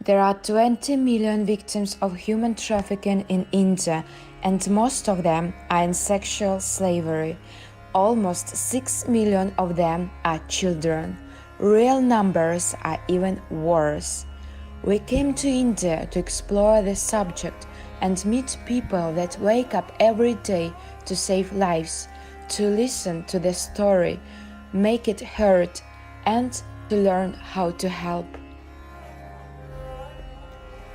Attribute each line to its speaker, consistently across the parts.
Speaker 1: There are 20 million victims of human trafficking in India, and most of them are in sexual slavery. Almost 6 million of them are children. Real numbers are even worse. We came to India to explore the subject and meet people that wake up every day to save lives, to listen to the story, make it heard, and to learn how to help.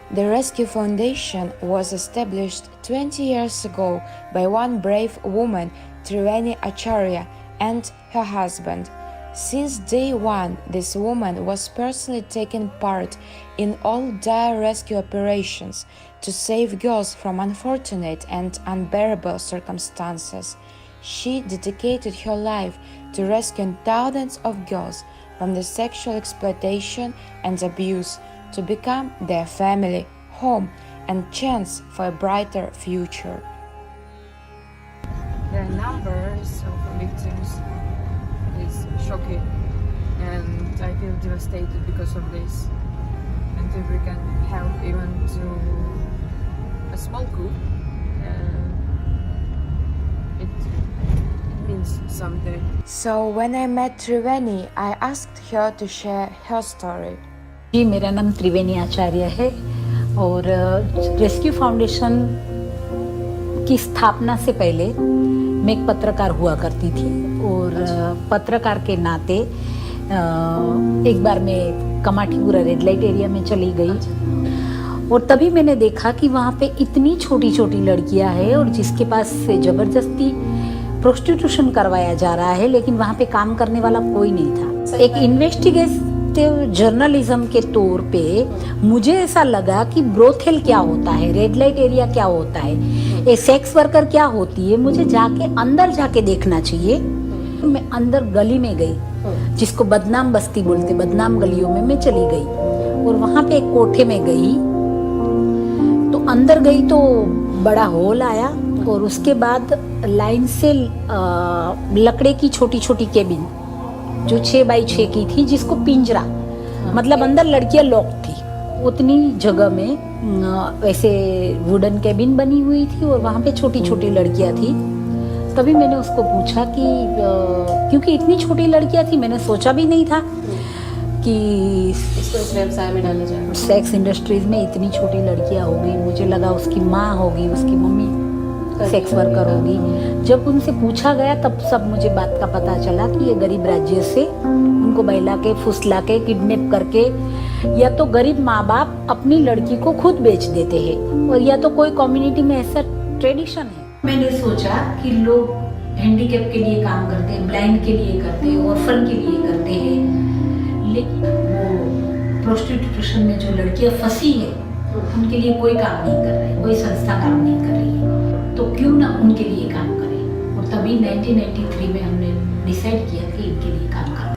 Speaker 1: The Rescue Foundation was established 20 years ago by one brave woman, Triveni Acharya, and her husband. Since day one, this woman was personally taking part in all dire rescue operations to save girls from unfortunate and unbearable circumstances. She dedicated her life to rescuing thousands of girls from the sexual exploitation and abuse, to become their family, home, and chance for a brighter future. The numbers of victims is shocking, and I feel devastated because of this. And if we can help even to a small group, it means something. So when I met Triveni, I asked her to share her story.
Speaker 2: जी, मेरा नाम त्रिवेणी आचार्य है और rescue foundation की स्थापना से पहले मैं एक पत्रकार हुआ करती थी और पत्रकार के नाते एक बार मैं कमाटीपुरा रेड लाइट एरिया में चली गई और तभी मैंने देखा कि वहाँ पे इतनी छोटी छोटी लड़कियाँ हैं और जिसके पास से ज़बरदस्ती प्रोस्टिट्यूशन करवाया जा रहा है, लेकिन वहाँ पे काम करने वाला कोई नहीं था। एक इन्वेस्टिगेटिव जर्नलिज्म के तौर पे मुझे ऐसा लगा कि ब्रोथेल क्या होता है, रेड लाइट एरिया क्या होता है, ये सेक्स वर्कर क्या होती है, मुझे जाके अंदर जाके देखना चाहिए। मैं अंदर गली में गई, जिसको बदनाम बस्ती बोलते, बदनाम गलियों में मैं चली गई और वहाँ पे एक कोठे में गई। तो अंदर गई तो बड़ा हॉल आया और उसके बाद लाइन से लकड़े की छोटी छोटी केबिन जो 6 बाई 6 की थी, जिसको पिंजरा मतलब अंदर लड़कियां लॉक थी, उतनी जगह में वैसे वुडन केबिन बनी हुई थी और वहाँ पे छोटी छोटी लड़कियां थी। तभी मैंने उसको पूछा कि क्योंकि इतनी छोटी लड़कियां थी, मैंने सोचा भी नहीं था कि
Speaker 3: इसको इस व्यवसाय में डाला जाए।
Speaker 2: सेक्स इंडस्ट्रीज में इतनी छोटी लड़कियां होगी, मुझे लगा उसकी माँ होगी, उसकी मम्मी सेक्स वर्कर होगी। जब उनसे पूछा गया तब सब मुझे बात का पता चला कि ये गरीब राज्य से उनको बहला के फुसला के किडनैप करके या तो गरीब माँ बाप अपनी लड़की को खुद बेच देते हैं और या तो कोई कम्युनिटी में ऐसा ट्रेडिशन है। मैंने सोचा कि लोग हैंडीकैप के लिए काम करते हैं, ब्लाइंड के लिए करते हैं, ऑर्फन के लिए करते हैं, लेकिन वो प्रोस्टिट्यूशन में जो लड़कियां फंसी है उनके लिए कोई काम नहीं कर रहे, कोई संस्था काम नहीं कर रही है, तो क्यों ना उनके लिए काम करें। और तभी 1993 में हमने डिसाइड किया कि इनके लिए काम करें।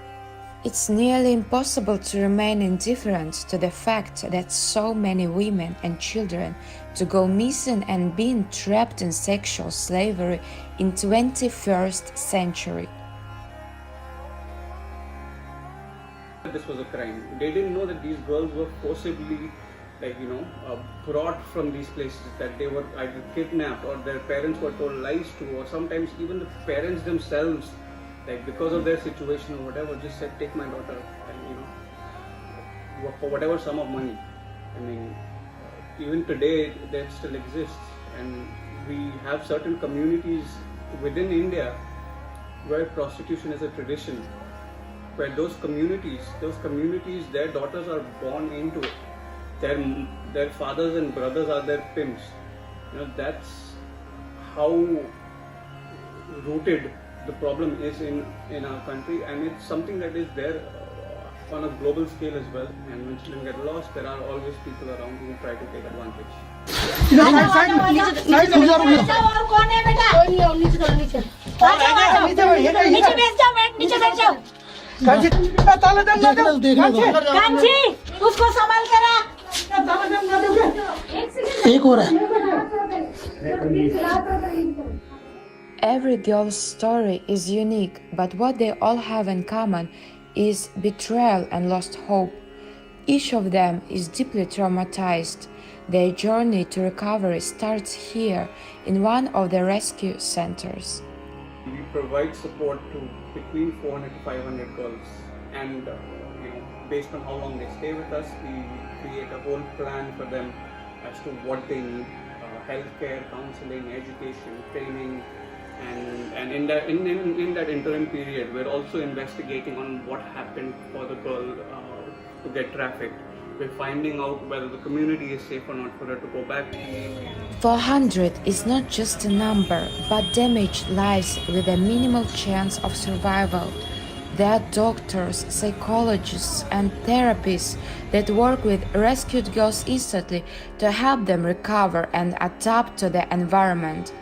Speaker 1: It's nearly impossible to remain indifferent to the fact that so many women and children to go missing and being trapped in sexual slavery in 21st century.
Speaker 4: This was a crime. They didn't know that these girls were forcibly brought from these places, that they were either kidnapped or their parents were told lies to, or sometimes even the parents themselves, like because of their situation or whatever, just said take my daughter and for whatever sum of money. I mean, even today that still exists, and we have certain communities within India where prostitution is a tradition, where those communities, their daughters are born into it. Their fathers and brothers are their pimps. That's how rooted the problem is in our country, and it's something that is there on a global scale as well. And when children get lost, there are always people around who try to take advantage.
Speaker 2: उसको संभाल के रख। एक हो रहा है।
Speaker 1: Every girl's story is unique, but what they all have in common is betrayal and lost hope. Each of them is deeply traumatized. Their journey to recovery starts here in one of the rescue centers.
Speaker 4: We provide support to between 400 to 500 girls, and based on how long they stay with us, we create a whole plan for them as to what they need: healthcare, counseling, education, training, and in that interim period, we're also investigating on what happened for the girl to get trafficked. We're finding out whether the community is safe or not for her to go back.
Speaker 1: 400 is not just a number, but damaged lives with a minimal chance of survival. There are doctors, psychologists, and therapists that work with rescued girls instantly to help them recover and adapt to the environment.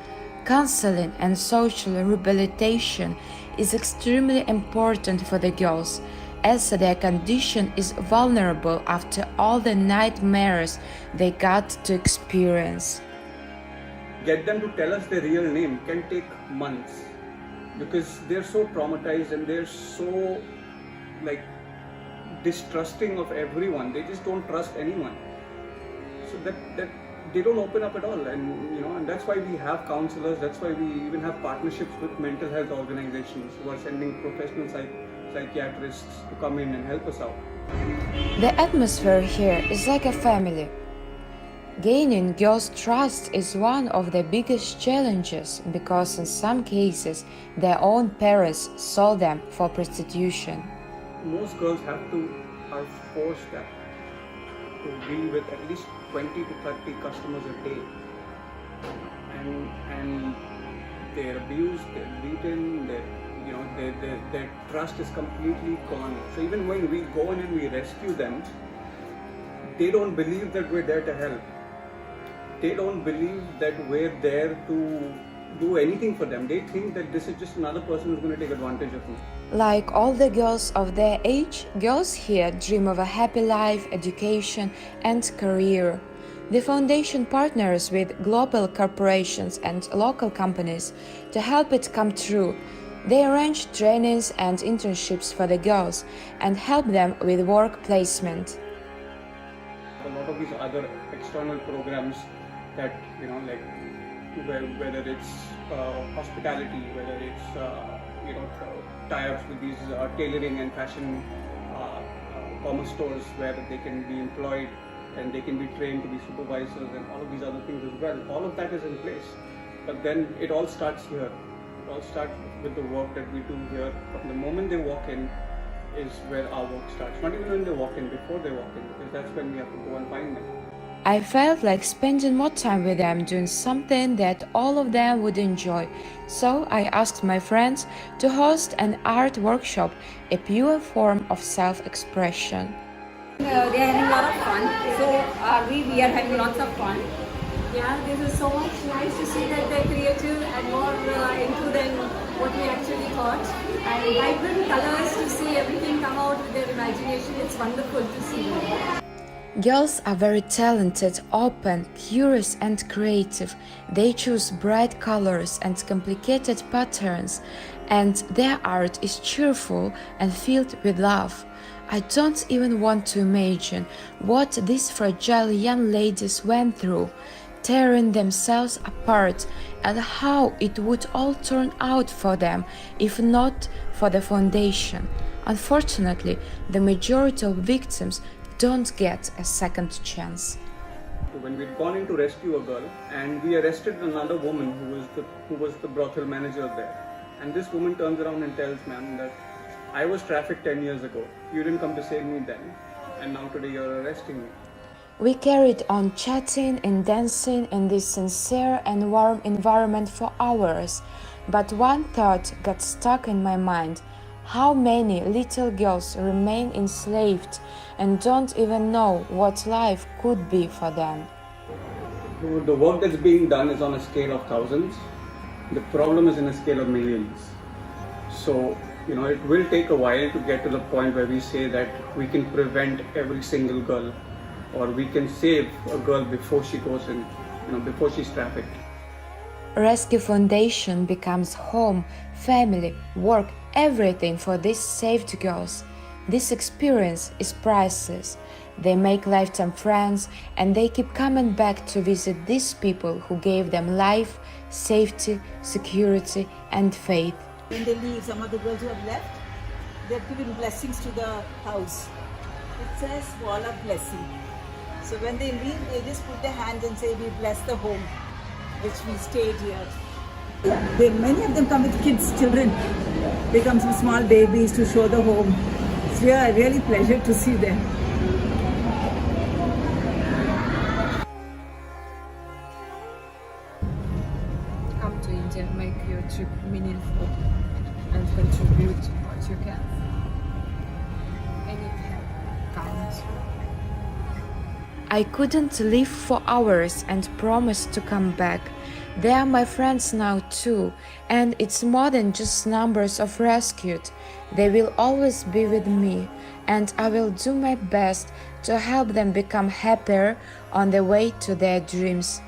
Speaker 1: Counseling and social rehabilitation is extremely important for the girls, as their condition is vulnerable after all the nightmares they got to experience.
Speaker 4: Get them to tell us their real name can take months, because they're so traumatized and they're so distrusting of everyone. They just don't trust anyone, so that they don't open up at all. And that's why we have counselors. That's why we even have partnerships with mental health organizations who are sending professional psychiatrists to come in and help us out.
Speaker 1: The atmosphere here is like a family. Gaining girls' trust is one of the biggest challenges, because in some cases their own parents sold them for prostitution.
Speaker 4: Most girls are forced to be with at least 20 to 30 customers a day, and they're abused, they're beaten, their trust is completely gone. So even when we go in and we rescue them, they don't believe that we're there to help. They don't believe that we're there to do anything for them. They think that this is just another person who's going to take advantage of me.
Speaker 1: Like all the girls of their age, girls here dream of a happy life, education, and career. The foundation partners with global corporations and local companies to help it come true. They arrange trainings and internships for the girls and help them with work placement.
Speaker 4: A lot of these other external programs that, whether it's hospitality, whether it's tie-ups with these tailoring and fashion commerce stores where they can be employed and they can be trained to be supervisors and all of these other things as well. All of that is in place. But then it all starts here. It all starts with the work that we do here. From the moment they walk in is where our work starts. Not even when they walk in, before they walk in, because that's when we have to go and find them.
Speaker 1: I felt like spending more time with them, doing something that all of them would enjoy. So I asked my friends to host an art workshop, a pure form of self-expression.
Speaker 5: They are having a lot of fun, so we are having lots of fun. Yeah, this is so much nice to see that they're creative and more into than what we actually thought. And vibrant colors, to see everything come out with their imagination, it's wonderful to see them.
Speaker 1: Girls are very talented, open, curious and creative. They choose bright colors and complicated patterns, and their art is cheerful and filled with love. I don't even want to imagine what these fragile young ladies went through, tearing themselves apart, and how it would all turn out for them if not for the foundation. Unfortunately, the majority of victims don't get a second chance.
Speaker 4: When we'd gone in to rescue a girl, and we arrested another woman who was the brothel manager there, and this woman turns around and tells ma'am that I was trafficked 10 years ago. You didn't come to save me then, and now today you're arresting me.
Speaker 1: We carried on chatting and dancing in this sincere and warm environment for hours, but one thought got stuck in my mind. How many little girls remain enslaved and don't even know what life could be for them?
Speaker 4: The work that's being done is on a scale of thousands. The problem is in a scale of millions. So, it will take a while to get to the point where we say that we can prevent every single girl, or we can save a girl before she goes in, before she's trafficked.
Speaker 1: Rescue Foundation becomes home, family, work, everything for these saved girls. This experience is priceless. They make lifetime friends and they keep coming back to visit these people who gave them life, safety, security, and faith.
Speaker 6: When they leave, some of the girls who have left, they've given blessings to the house. It says wall of blessing. So when they leave, they just put their hands and say, we bless the home, which we stayed here. Many of them come with kids, children. They come some small babies to show the home. It's really pleasure to see them.
Speaker 7: Come to India, make your trip meaningful and contribute what you can. Anything counts.
Speaker 1: I couldn't live for hours and promised to come back. They are my friends now too, and it's more than just numbers of rescued. They will always be with me, and I will do my best to help them become happier on the way to their dreams.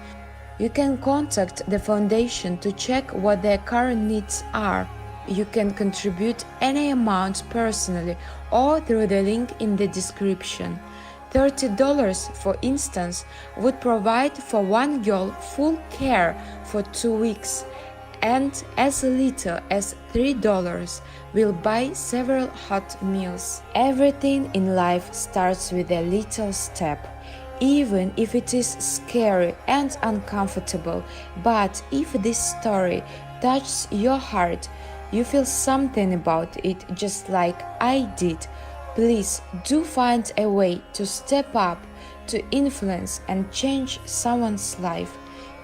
Speaker 1: You can contact the foundation to check what their current needs are. You can contribute any amount personally or through the link in the description. $30, for instance, would provide for one girl full care for 2 weeks, and as little as $3 will buy several hot meals. Everything in life starts with a little step, even if it is scary and uncomfortable. But if this story touches your heart, you feel something about it just like I did, please do find a way to step up, to influence and change someone's life.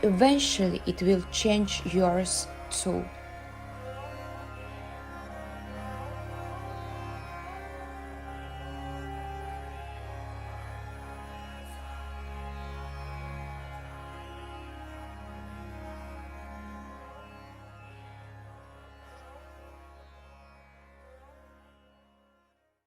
Speaker 1: Eventually it will change yours too.